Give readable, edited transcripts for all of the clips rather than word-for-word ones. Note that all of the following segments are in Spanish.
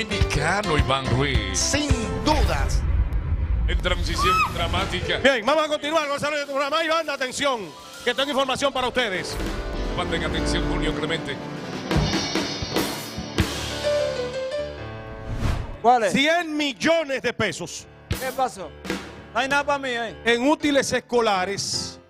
dominicano, Iván Ruiz. Sin dudas. En transición dramática. Bien, vamos a continuar con el desarrollo del programa. Y banda, atención, que tengo información para ustedes. Manden atención, Julio Clemente. ¿Cuál es? 100 millones de pesos ¿Qué pasó? No hay nada para mí ahí. en útiles escolares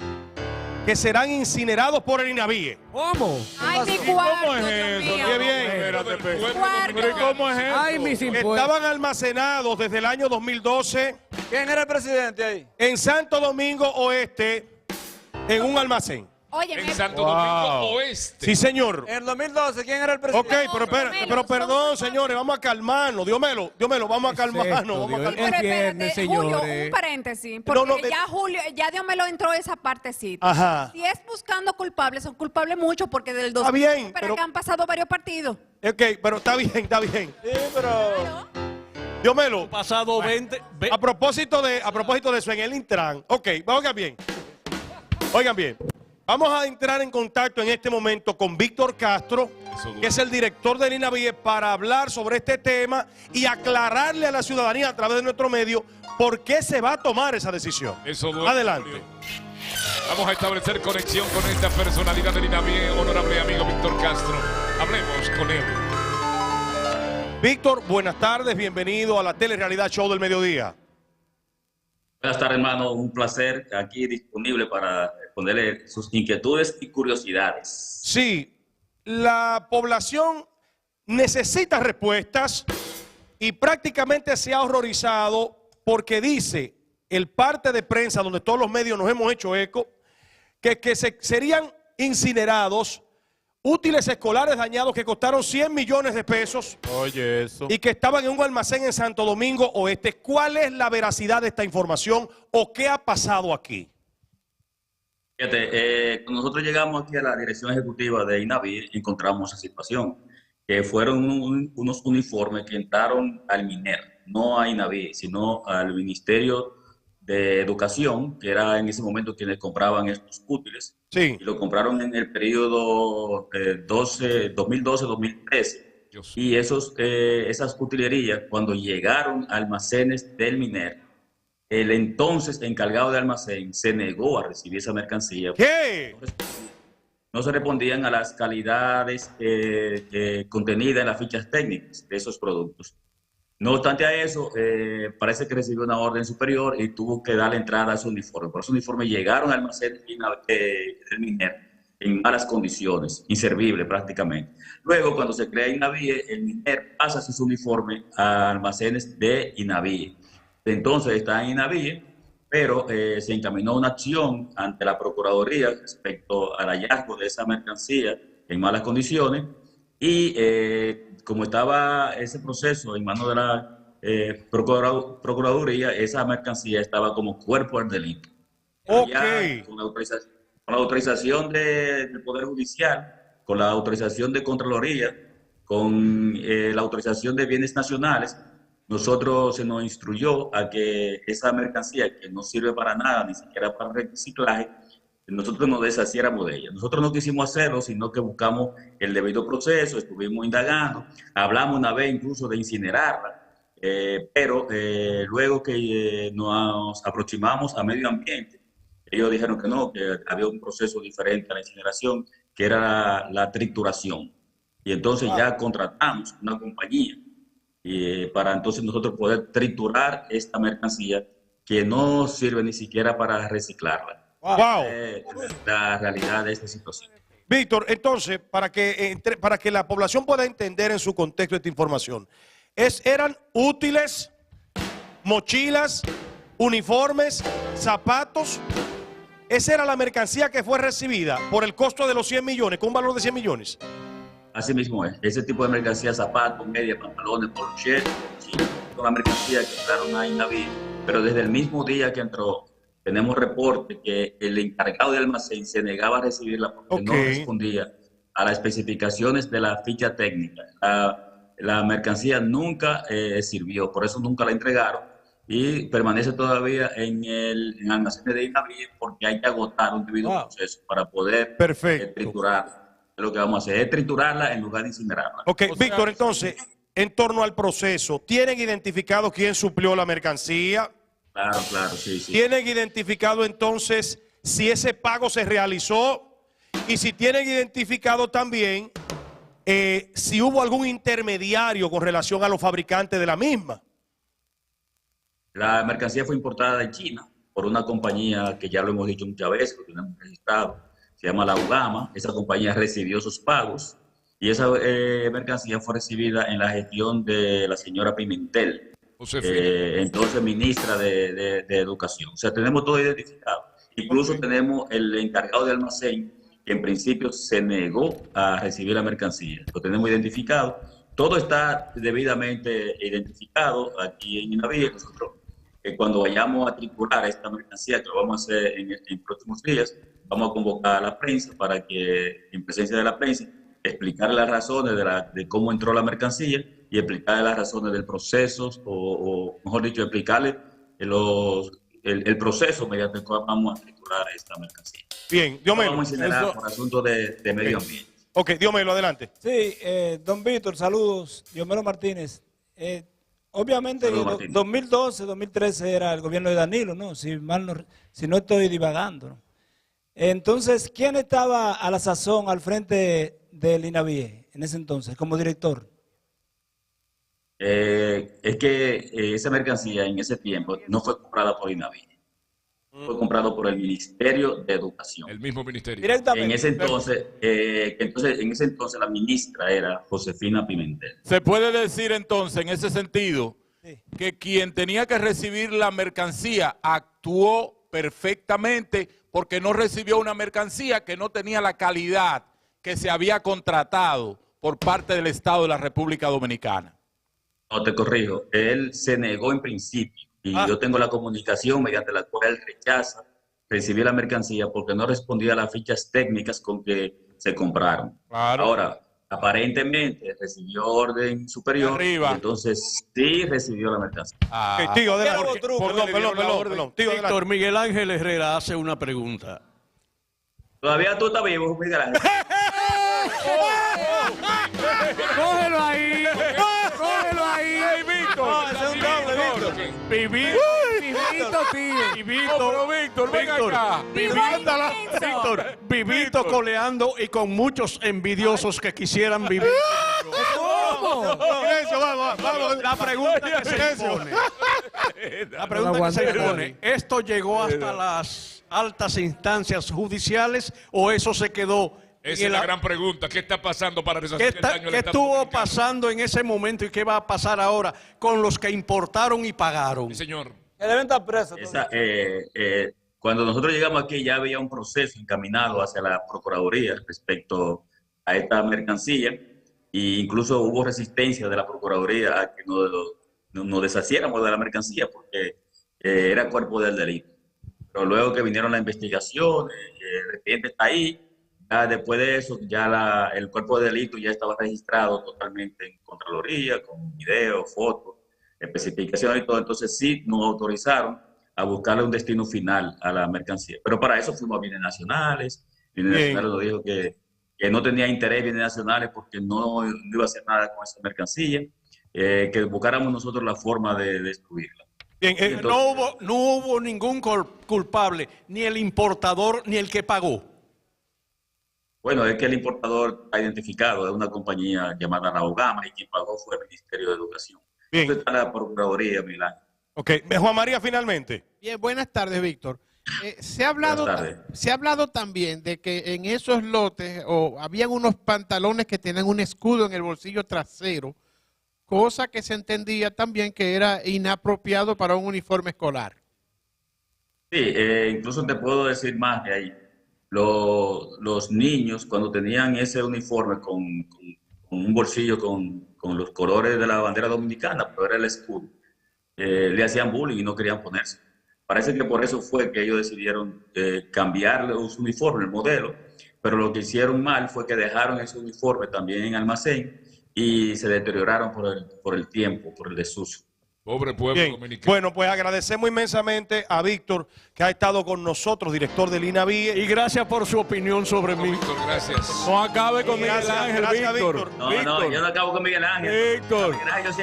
que serán incinerados por el INAVIE. ¿Cómo? Ay, mi ¿Cómo cuarto, es Dios eso? mío. Qué bien. Espérate, Cuarto. ¿Pero cómo es eso? Ay, mis impuestos. Estaban almacenados desde el año 2012 ¿Quién era el presidente ahí? en Santo Domingo Oeste en un almacén. Óyeme, En Santo Wow. Domingo Oeste. Sí, señor. En el 2012, ¿quién era el Ok, presidente? pero perdón, señores, vamos a calmarnos. Dios melo, vamos a calmarnos. esto, Vamos a Dios? calmarnos. pero Entiende, espérate, Julio, señores. un paréntesis, porque No, ya Julio, ya Dios me lo entró esa partecita. Ajá. Si es buscando culpables, son culpables muchos porque del Está 2000 bien, para pero- acá han pasado varios partidos. Ok, pero está bien, está bien. Sí, pero... Dios melo. Pasado 20. A propósito de eso, en el Intran. Ok, oigan bien. Oigan bien. Vamos a entrar en contacto en este momento con Víctor Castro, que es el director del INAVIE, para hablar sobre este tema y aclararle a la ciudadanía a través de nuestro medio por qué se va a tomar esa decisión. Eso duele, Adelante. Julio. Vamos a establecer conexión con esta personalidad del INAVIE, honorable amigo Víctor Castro. Hablemos con él. Víctor, buenas tardes, bienvenido a la Telerealidad Show del Mediodía. Buenas tardes, hermano. Un placer aquí disponible para responderle sus inquietudes y curiosidades. Sí, la población necesita respuestas y prácticamente se ha horrorizado porque dice el parte de prensa donde todos los medios nos hemos hecho eco que serían incinerados útiles escolares dañados que costaron 100 millones de pesos. Oye, eso. Y que estaban en un almacén en Santo Domingo Oeste. ¿Cuál es la veracidad de esta información o qué ha pasado aquí? Fíjate, cuando nosotros llegamos aquí a la dirección ejecutiva de INAVIE, encontramos esa situación, que fueron unos uniformes que entraron al MINER, no a INAVIE, sino al Ministerio de Educación, que era en ese momento quienes compraban estos útiles. Sí. Y lo compraron en el periodo 2012-2013. Y esas utilerías, cuando llegaron a almacenes del MINER, el entonces encargado de almacén se negó a recibir esa mercancía. ¿Qué? No se respondían a las calidades contenidas en las fichas técnicas de esos productos. No obstante a eso, parece que recibió una orden superior y tuvo que darle entrada a su uniforme. Por esos uniformes llegaron al almacén del MINER en malas condiciones, inservibles prácticamente. Luego, cuando se crea INAVIE, el MINER pasa sus uniformes a almacenes de INAVIE. Entonces está en INAVIE, pero se encaminó una acción ante la Procuraduría respecto al hallazgo de esa mercancía en malas condiciones y como estaba ese proceso en manos de la Procuraduría, esa mercancía estaba como cuerpo al delito. Ok. Ya con la autorización del Poder Judicial, con la autorización de Contraloría, con la autorización de bienes nacionales, nosotros se nos instruyó a que esa mercancía que no sirve para nada, ni siquiera para reciclaje, nosotros nos deshaciéramos de ella. Nosotros no quisimos hacerlo, sino que buscamos el debido proceso, estuvimos indagando, hablamos una vez incluso de incinerarla, pero luego que nos aproximamos a medio ambiente, ellos dijeron que no, que había un proceso diferente a la incineración, que era la trituración. Y entonces ya contratamos una compañía para entonces nosotros poder triturar esta mercancía que no sirve ni siquiera para reciclarla. Wow. La realidad de esta situación. Víctor, entonces, para que la población pueda entender en su contexto esta información, eran útiles, mochilas, uniformes, zapatos. Esa era la mercancía que fue recibida por el costo de los 100 millones, con un valor de 100 millones. Así mismo es. Ese tipo de mercancía, zapatos, medias, pantalones, poloches, toda la mercancía que entraron a INAVIE, pero desde el mismo día que entró, tenemos reporte que el encargado de almacén se negaba a recibirla porque no respondía a las especificaciones de la ficha técnica. La mercancía nunca sirvió, por eso nunca la entregaron y permanece todavía en almacenes de INAVIE porque hay que agotar un debido proceso para poder triturarla. Lo que vamos a hacer es triturarla en lugar de incinerarla. Ok, Víctor, entonces, en torno al proceso, ¿tienen identificado quién suplió la mercancía? Claro, claro, sí, sí. ¿Tienen identificado entonces si ese pago se realizó? Y si tienen identificado también si hubo algún intermediario con relación a los fabricantes de la misma. La mercancía fue importada de China por una compañía que ya lo hemos dicho muchas veces, lo tenemos registrado, se llama La Ugama. Esa compañía recibió sus pagos y esa mercancía fue recibida en la gestión de la señora Pimentel, entonces ministra de Educación. O sea, tenemos todo identificado. Incluso tenemos el encargado de almacén, que en principio se negó a recibir la mercancía. Lo tenemos identificado. Todo está debidamente identificado aquí en INAVIE. Nosotros, cuando vayamos a tripular esta mercancía, que lo vamos a hacer en próximos días, vamos a convocar a la prensa para que, en presencia de la prensa, explicar las razones de cómo entró la mercancía y explicar las razones del proceso, o mejor dicho, explicarle el proceso mediante el cual vamos a triturar esta mercancía. Bien, Diomelo. Vamos a incinerar por asuntos de medio ambiente. Ok, Diomelo, adelante. Sí, don Víctor, saludos. Diomelo Martínez. Obviamente, Saludos, Martínez. 2012, 2013 era el gobierno de Danilo, ¿no? Si no estoy divagando, ¿no? Entonces, ¿quién estaba a la sazón al frente del INAVIE en ese entonces como director? Es que esa mercancía en ese tiempo no fue comprada por INAVIE. Fue comprado por el Ministerio de Educación. El mismo ministerio. Directamente. En ese entonces la ministra era Josefina Pimentel. Se puede decir entonces, en ese sentido, Sí. que quien tenía que recibir la mercancía actuó perfectamente porque no recibió una mercancía que no tenía la calidad que se había contratado por parte del Estado de la República Dominicana. No, te corrijo, él se negó en principio y yo tengo la comunicación mediante la cual él rechaza recibir la mercancía porque no respondía a las fichas técnicas con que se compraron. Claro. Ahora, aparentemente recibió orden superior, Arriba. y entonces sí recibió la mercancía. Ok, tío, adelante. Perdón. Tío, Víctor, adelante. Miguel Ángel Herrera hace una pregunta. Todavía tú estás vivo, Miguel Ángel. ¡Cógelo ahí! ¡Cógelo ahí! ¡Ey, Víctor! No, ese es un doble, Víctor. Vivito, tío. Víctor, ven acá. Vivito coleando y con muchos envidiosos que quisieran vivir. Silencio, vamos. La pregunta que se impone. La pregunta que se impone. ¿Esto llegó hasta las altas instancias judiciales o eso se quedó? Esa es la gran pregunta. ¿Qué está pasando para ¿Qué, resarcir el daño al qué Estado estuvo dominicano? pasando en ese momento y qué va a pasar ahora con los que importaron y pagaron? Sí, señor. Que deben estar presos. Cuando nosotros llegamos aquí ya había un proceso encaminado hacia la Procuraduría respecto a esta mercancía e incluso hubo resistencia de la Procuraduría a que nos deshaciéramos de la mercancía porque era cuerpo del delito. Pero luego que vinieron las investigaciones, el expediente está ahí, ya después de eso ya el cuerpo de delito ya estaba registrado totalmente en Contraloría, con video, fotos, especificaciones y todo. Entonces sí nos autorizaron a buscarle un destino final a la mercancía. Pero para eso fuimos a Bienes Nacionales. Bienes Nacionales nos dijo que no tenía interés Bienes Nacionales porque no iba a hacer nada con esa mercancía, que buscáramos nosotros la forma de destruirla. Bien, Entonces, No hubo ningún culpable, ni el importador ni el que pagó. bueno, es que el importador está identificado, es una compañía llamada La Ugama y quien pagó fue el Ministerio de Educación. Bien. Entonces está la Procuraduría, Milán. ok, Juan María, finalmente. Bien, buenas tardes, Víctor. Se ha Buenas hablado también de que en esos lotes habían unos pantalones que tenían un escudo en el bolsillo trasero, cosa que se entendía también que era inapropiado para un uniforme escolar. Sí, incluso te puedo decir más de ahí. Los niños, cuando tenían ese uniforme con un bolsillo con los colores de la bandera dominicana, pero era el escudo, le hacían bullying y no querían ponerse. Parece que por eso fue que ellos decidieron cambiar los uniformes, el modelo, pero lo que hicieron mal fue que dejaron ese uniforme también en almacén y se deterioraron por el tiempo, por el desuso. Pobre pueblo Bien. dominicano. Bueno, pues agradecemos inmensamente a Víctor, que ha estado con nosotros, director del INAVIE. Y gracias por su opinión sobre mí. Víctor, gracias. No acabe con Miguel Gracias, Ángel, gracias, Víctor. Víctor. No, yo no acabo con Miguel Ángel. Víctor. Miguel Ángel,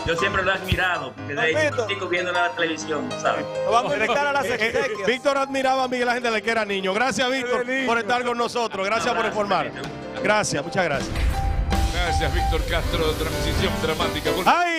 yo siempre lo he admirado, porque de ahí Víctor. chico viendo la televisión, ¿sabes? Nos vamos a invitar a las exequias. Víctor admiraba a Miguel Ángel desde que era niño. Gracias, Víctor, por estar con nosotros. Gracias por informar. Gracias, muchas gracias. Gracias, Víctor Castro. Transición dramática. ¡Ay!